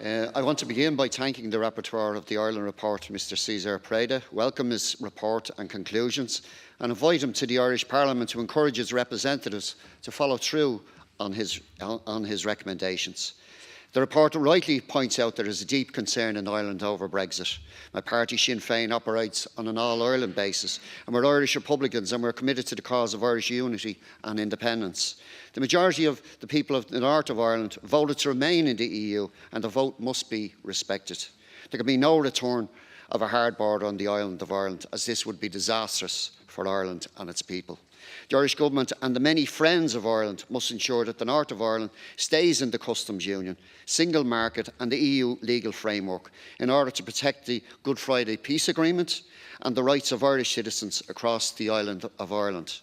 I want to begin by thanking the Rapporteur of the Ireland report, Mr César Preda, welcome his report and conclusions, and invite him to the Irish Parliament to encourage his representatives to follow through on his recommendations. The report rightly points out there is a deep concern in Ireland over Brexit. My party, Sinn Féin, operates on an all-Ireland basis, and we're Irish Republicans and we're committed to the cause of Irish unity and independence. The majority of the people of the north of Ireland voted to remain in the EU, and the vote must be respected. There can be no return of a hard border on the island of Ireland, as this would be disastrous for Ireland and its people. The Irish Government and the many friends of Ireland must ensure that the north of Ireland stays in the customs union, single market and the EU legal framework in order to protect the Good Friday Peace Agreement and the rights of Irish citizens across the island of Ireland.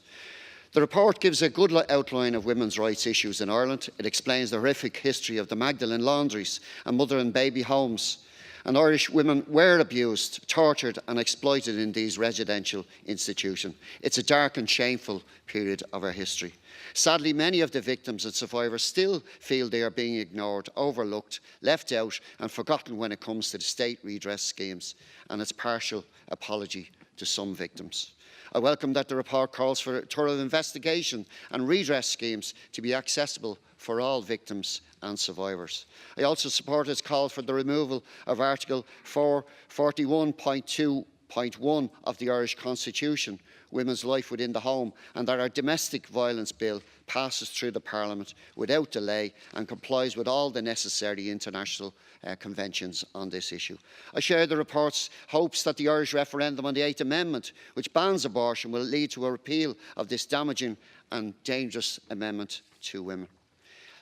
The report gives a good outline of women's rights issues in Ireland. It explains the horrific history of the Magdalene laundries and mother and baby homes. And Irish women were abused, tortured and exploited in these residential institutions. It's a dark and shameful period of our history. Sadly, many of the victims and survivors still feel they are being ignored, overlooked, left out and forgotten when it comes to the state redress schemes and its partial apology to some victims. I welcome that the report calls for a thorough investigation and redress schemes to be accessible for all victims and survivors. I also support its call for the removal of Article 441.2.1 of the Irish Constitution, women's life within the home, and that our domestic violence bill passes through the Parliament without delay and complies with all the necessary international conventions on this issue. I share the report's hopes that the Irish referendum on the 8th Amendment, which bans abortion, will lead to a repeal of this damaging and dangerous amendment to women.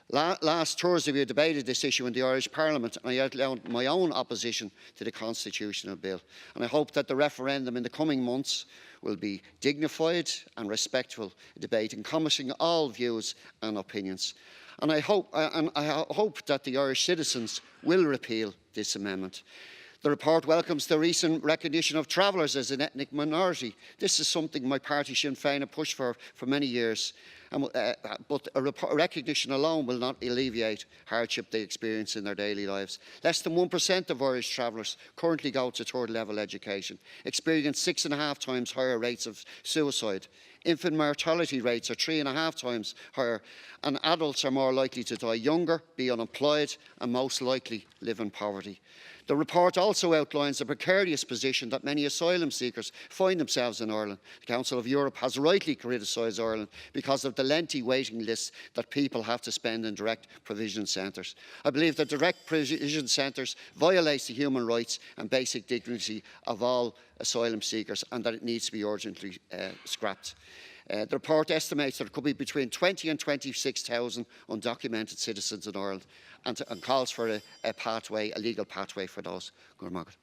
Last Thursday we debated this issue in the Irish Parliament, and I outlined my own opposition to the constitutional bill, and I hope that the referendum in the coming months will be dignified and respectful debate encompassing all views and opinions. And I hope that the Irish citizens will repeal this amendment. The report welcomes the recent recognition of travellers as an ethnic minority. This is something my party Sinn Féin have pushed for many years. But a recognition alone will not alleviate hardship they experience in their daily lives. Less than 1% of Irish travellers currently go to third-level education, experience 6.5 times higher rates of suicide. Infant mortality rates are 3.5 times higher, and adults are more likely to die younger, be unemployed and most likely live in poverty. The report also outlines the precarious position that many asylum seekers find themselves in Ireland. The Council of Europe has rightly criticised Ireland because of the lengthy waiting lists that people have to spend in direct provision centres. I believe that direct provision centres violate the human rights and basic dignity of all asylum seekers, and that it needs to be urgently scrapped. The report estimates that there could be between 20 and 26,000 undocumented citizens in Ireland, and calls for a legal pathway for those. Good morning.